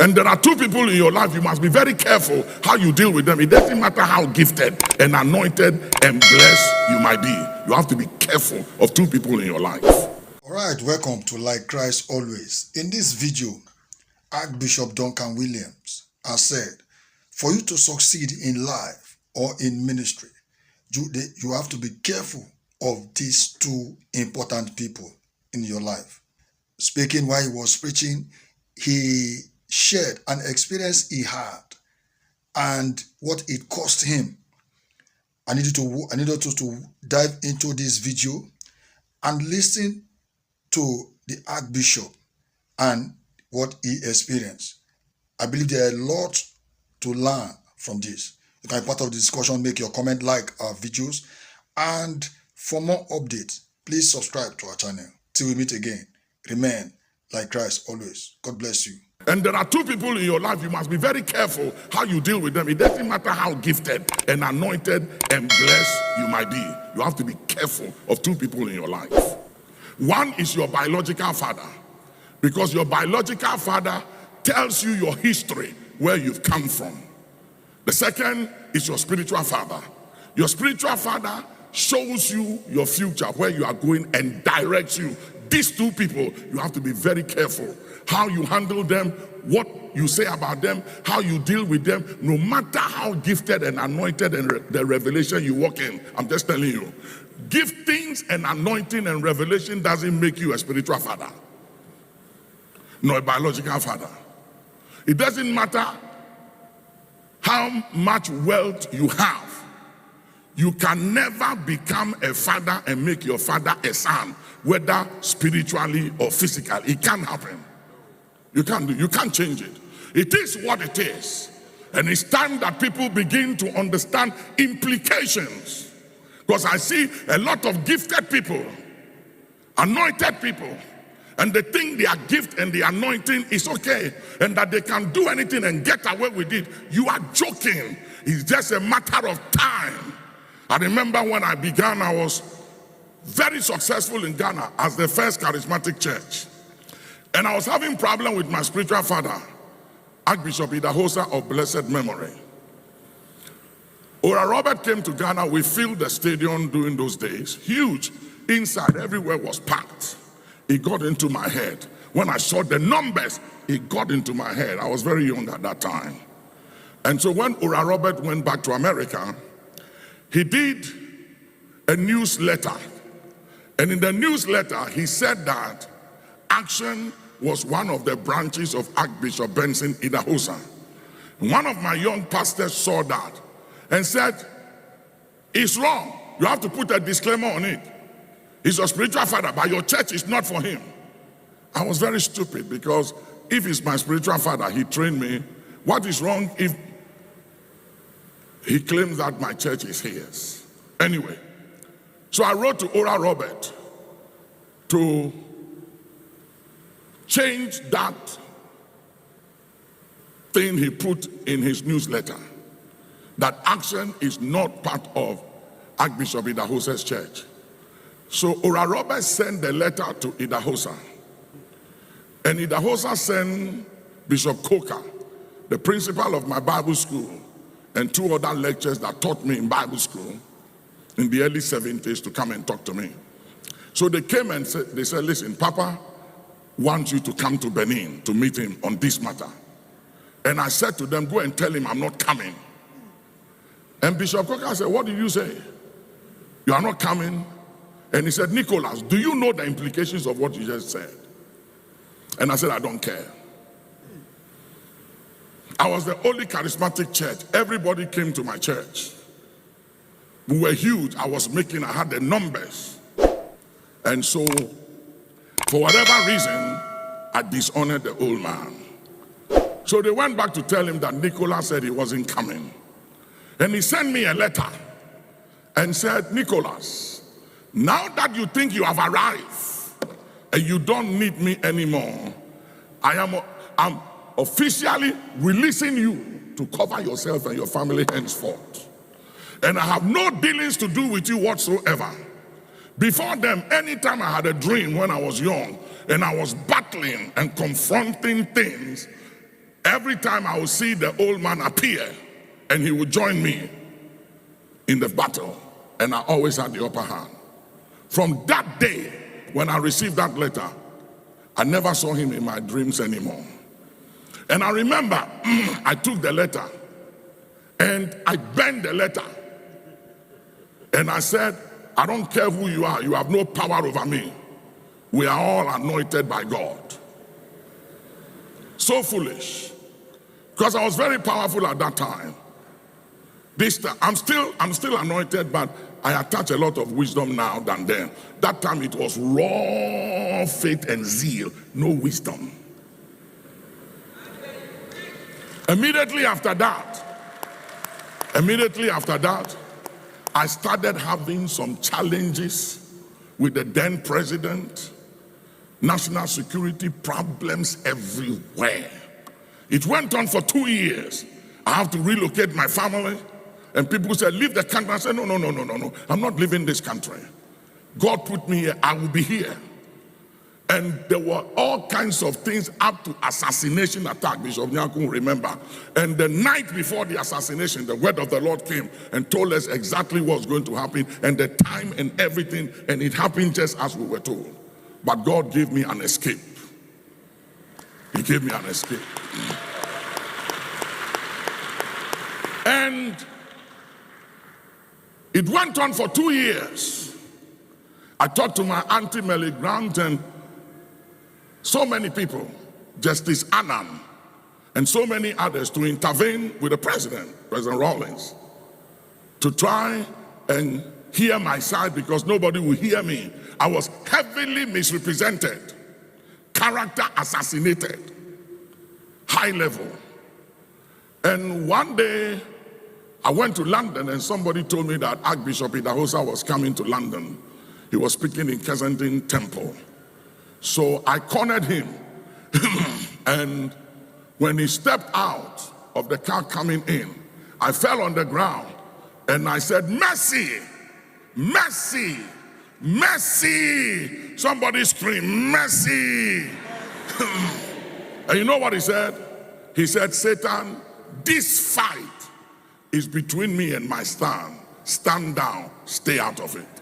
And there are two people in your life, you must be very careful how you deal with them. It doesn't matter how gifted and anointed and blessed you might be. You have to be careful of two people in your life. All right, welcome to Like Christ Always. In this video, Archbishop Duncan-Williams has said, for you to succeed in life or in ministry, you have to be careful of these two important people in your life. Speaking while he was preaching, he shared an experience he had and what it cost him. I needed to dive into this video and listen to the Archbishop and what he experienced. I believe there are a lot to learn from this. You can be part of the discussion, make your comment, like our videos, and for more updates, please subscribe to our channel. Till we meet again, remain like Christ always. God bless you. And there are two people in your life, you must be very careful how you deal with them. It doesn't matter how gifted and anointed and blessed you might be. You have to be careful of two people in your life. One is your biological father, because your biological father tells you your history, where you've come from. The second is your spiritual father. Your spiritual father shows you your future, where you are going, and directs you. These two people, you have to be very careful how you handle them, what you say about them, how you deal with them, no matter how gifted and anointed and the revelation you walk in. I'm just telling you, giftings and anointing and revelation doesn't make you a spiritual father, nor a biological father. It doesn't matter how much wealth you have. You can never become a father and make your father a son, whether spiritually or physically. It can't happen. You can't change it. It is what it is. And it's time that people begin to understand implications. Because I see a lot of gifted people, anointed people, and they think their gift and the anointing is okay, and that they can do anything and get away with it. You are joking. It's just a matter of time. I remember when I began, I was very successful in Ghana as the first charismatic church. And I was having problem with my spiritual father, Archbishop Idahosa of blessed memory. Ora Robert came to Ghana. We filled the stadium during those days, huge. Inside, everywhere was packed. It got into my head. When I saw the numbers, it got into my head. I was very young at that time. And so when Ora Robert went back to America, he did a newsletter. And in the newsletter, he said that action was one of the branches of Archbishop Benson Idahosa. One of my young pastors saw that and said, it's wrong. You have to put a disclaimer on it. He's your spiritual father, but your church is not for him. I was very stupid, because if he's my spiritual father, he trained me. What is wrong if he claims that my church is his? Anyway, so I wrote to Ora Robert to change that thing he put in his newsletter, that action is not part of Archbishop Idahosa's church. So Ora Robert sent the letter to Idahosa, and Idahosa sent Bishop Coker, the principal of my Bible school, and two other lecturers that taught me in Bible school in the early 70s, to come and talk to me. So they came and said, listen, Papa wants you to come to Benin to meet him on this matter. And I said to them, go and tell him I'm not coming. And Bishop Coker said, what did you say? You are not coming? And he said, Nicholas, do you know the implications of what you just said? And I said, I don't care. I was the only charismatic church. Everybody came to my church. We were huge. I had the numbers. And so, for whatever reason, I dishonored the old man. So they went back to tell him that Nicholas said he wasn't coming. And he sent me a letter and said, Nicholas, now that you think you have arrived and you don't need me anymore, I'm officially releasing you to cover yourself and your family henceforth. And I have no dealings to do with you whatsoever. Before them, anytime I had a dream when I was young and I was battling and confronting things, Every time I would see the old man appear, and he would join me in the battle, and I always had the upper hand. From that day, when I received that letter, I never saw him in my dreams anymore. And I remember I took the letter and I bent the letter. And I said, I don't care who you are, you have no power over me. We are all anointed by God. So foolish. Because I was very powerful at that time. This time, I'm still anointed, but I attach a lot of wisdom now than then. That time it was raw faith and zeal, no wisdom. Immediately after that, I started having some challenges with the then president, national security problems everywhere. It went on for 2 years. I have to relocate my family. And people said, leave the country. I said, no. I'm not leaving this country. God put me here. I will be here. And there were all kinds of things up to assassination attack. Bishop Nyankun remember. And the night before the assassination, the word of the Lord came and told us exactly what's going to happen and the time and everything. And it happened just as we were told. But God gave me an escape. He gave me an escape. And it went on for 2 years. I talked to my auntie Melly Grant and so many people, Justice Annan, and so many others to intervene with the President Rawlings, to try and hear my side because nobody would hear me. I was heavily misrepresented, character assassinated, high level. And one day, I went to London and somebody told me that Archbishop Idahosa was coming to London. He was speaking in Kensington Temple. So I cornered him. And when he stepped out of the car coming in, I fell on the ground and I said, mercy, mercy, mercy. Somebody scream, mercy. And you know what he said? He said, Satan, this fight is between me and my stand. Stand down, stay out of it.